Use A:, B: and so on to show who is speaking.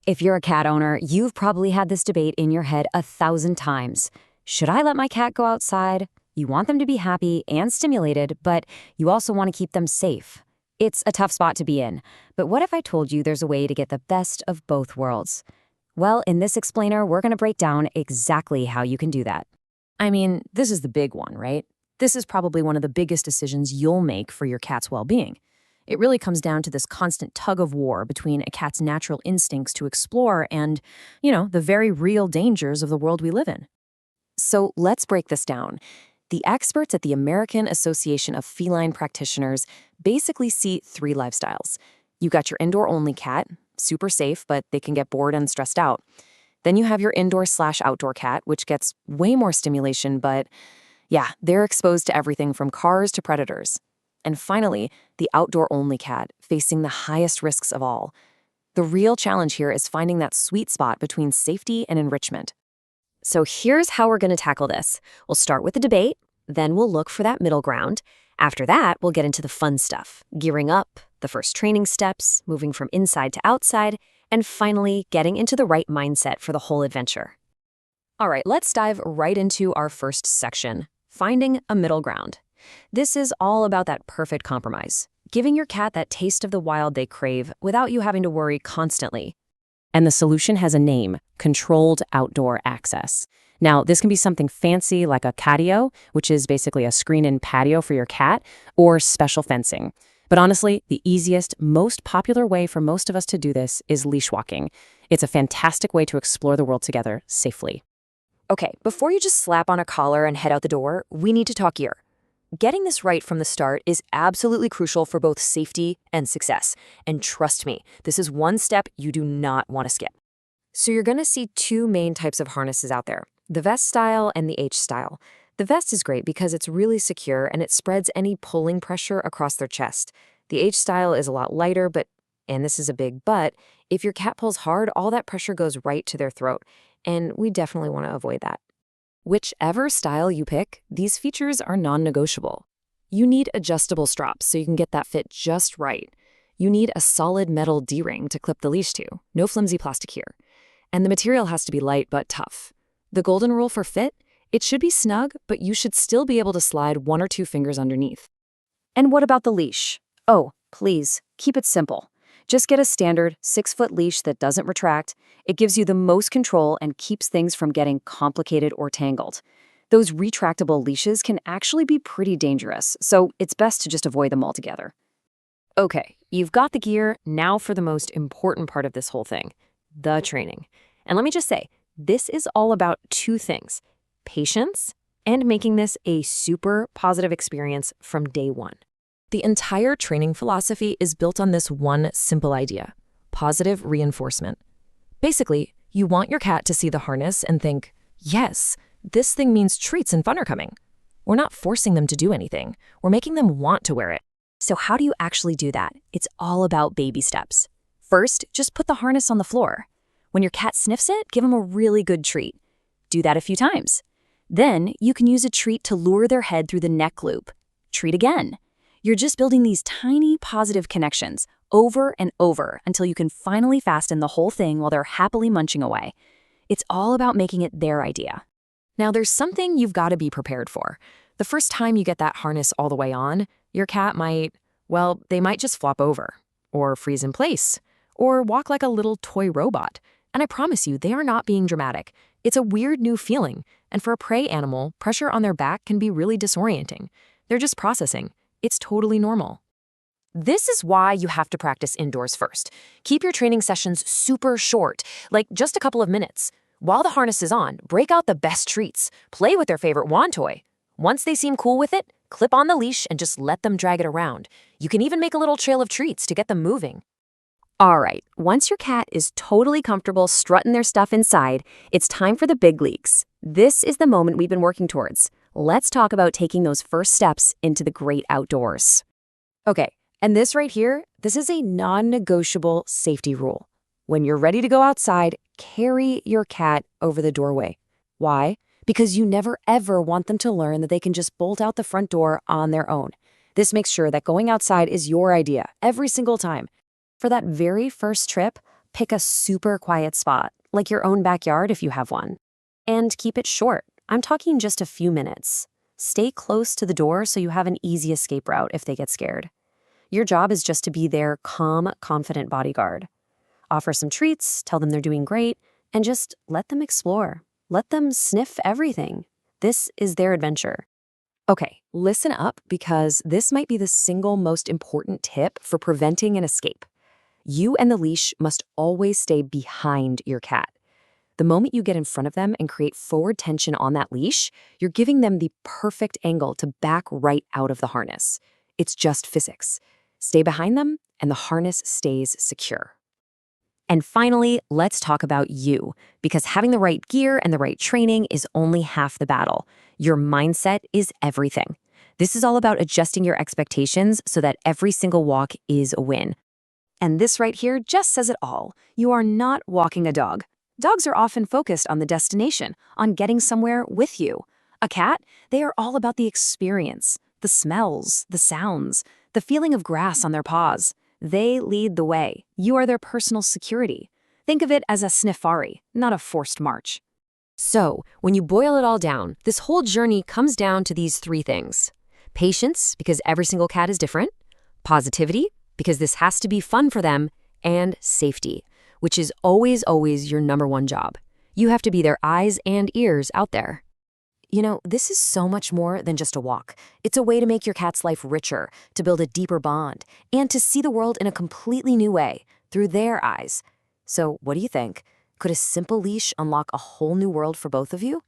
A: If you're a cat owner, you've probably had this debate in your head 1,000 times. Should I let my cat go outside? You want them to be happy and stimulated, but you also want to keep them safe. It's a tough spot to be in, but what if I told you there's a way to get the best of both worlds? Well, in this explainer, we're going to break down exactly how you can do that. I mean, this is the big one, right? This is probably one of the biggest decisions you'll make for your cat's well-being. It really comes down to this constant tug of war between a cat's natural instincts to explore and, the very real dangers of the world we live in. So let's break this down. The experts at the American Association of Feline Practitioners basically see three lifestyles. You got your indoor-only cat, super safe, but they can get bored and stressed out. Then you have your indoor/outdoor cat, which gets way more stimulation, but yeah, they're exposed to everything from cars to predators. And finally, the outdoor-only cat, facing the highest risks of all. The real challenge here is finding that sweet spot between safety and enrichment. So here's how we're going to tackle this. We'll start with the debate, then we'll look for that middle ground. After that, we'll get into the fun stuff, gearing up, the first training steps, moving from inside to outside, and finally getting into the right mindset for the whole adventure. All right, let's dive right into our first section, finding a middle ground. This is all about that perfect compromise, giving your cat that taste of the wild they crave without you having to worry constantly. And the solution has a name, controlled outdoor access. Now, this can be something fancy like a catio, which is basically a screen-in patio for your cat, or special fencing. But honestly, the easiest, most popular way for most of us to do this is leash walking. It's a fantastic way to explore the world together safely. Okay, before you just slap on a collar and head out the door, we need to talk gear. Getting this right from the start is absolutely crucial for both safety and success. And trust me, this is one step you do not want to skip. So you're going to see two main types of harnesses out there, the vest style and the H style. The vest is great because it's really secure and it spreads any pulling pressure across their chest. The H style is a lot lighter, but, and this is a big but, if your cat pulls hard, all that pressure goes right to their throat. And we definitely want to avoid that. Whichever style you pick, these features are non-negotiable. You need adjustable straps so you can get that fit just right. You need a solid metal D-ring to clip the leash to, no flimsy plastic here. And the material has to be light but tough. The golden rule for fit? It should be snug, but you should still be able to slide 1 or 2 fingers underneath. And what about the leash? Oh, please, keep it simple. Just get a standard 6-foot leash that doesn't retract. It gives you the most control and keeps things from getting complicated or tangled. Those retractable leashes can actually be pretty dangerous, so it's best to just avoid them altogether. Okay, you've got the gear, now for the most important part of this whole thing, the training. And let me just say, this is all about 2 things, patience and making this a super positive experience from day 1. The entire training philosophy is built on this one simple idea, positive reinforcement. Basically, you want your cat to see the harness and think, yes, this thing means treats and fun are coming. We're not forcing them to do anything. We're making them want to wear it. So how do you actually do that? It's all about baby steps. First, just put the harness on the floor. When your cat sniffs it, give them a really good treat. Do that a few times. Then you can use a treat to lure their head through the neck loop. Treat again. You're just building these tiny positive connections over and over until you can finally fasten the whole thing while they're happily munching away. It's all about making it their idea. Now, there's something you've got to be prepared for. The first time you get that harness all the way on, your cat might, well, they might just flop over, or freeze in place, or walk like a little toy robot. And I promise you, they are not being dramatic. It's a weird new feeling, and for a prey animal, pressure on their back can be really disorienting. They're just processing. It's totally normal. This is why you have to practice indoors first. Keep your training sessions super short, like just a couple of minutes. While the harness is on, break out the best treats. Play with their favorite wand toy. Once they seem cool with it, clip on the leash and just let them drag it around. You can even make a little trail of treats to get them moving. All right, once your cat is totally comfortable strutting their stuff inside, it's time for the big leagues. This is the moment we've been working towards. Let's talk about taking those first steps into the great outdoors. Okay, and this right here, this is a non-negotiable safety rule. When you're ready to go outside, carry your cat over the doorway. Why? Because you never ever want them to learn that they can just bolt out the front door on their own. This makes sure that going outside is your idea every single time. For that very first trip, Pick a super quiet spot, like your own backyard if you have one. And keep it short. I'm talking just a few minutes. Stay close to the door so you have an easy escape route if they get scared. Your job is just to be their calm, confident bodyguard. Offer some treats, tell them they're doing great, and just let them explore. Let them sniff everything. This is their adventure. Okay, listen up because this might be the single most important tip for preventing an escape. You and the leash must always stay behind your cat. The moment you get in front of them and create forward tension on that leash, you're giving them the perfect angle to back right out of the harness. It's just physics. Stay behind them, and the harness stays secure. And finally, let's talk about you, because having the right gear and the right training is only half the battle. Your mindset is everything. This is all about adjusting your expectations so that every single walk is a win. And this right here just says it all. You are not walking a dog. Dogs are often focused on the destination, on getting somewhere with you. A cat, they are all about the experience, the smells, the sounds, the feeling of grass on their paws. They lead the way. You are their personal security. Think of it as a sniffari, not a forced march. So, when you boil it all down, this whole journey comes down to these three things. Patience, because every single cat is different. Positivity, because this has to be fun for them. And safety, which is always, always your number one job. You have to be their eyes and ears out there. You know, this is so much more than just a walk. It's a way to make your cat's life richer, to build a deeper bond, and to see the world in a completely new way, through their eyes. So, what do you think? Could a simple leash unlock a whole new world for both of you?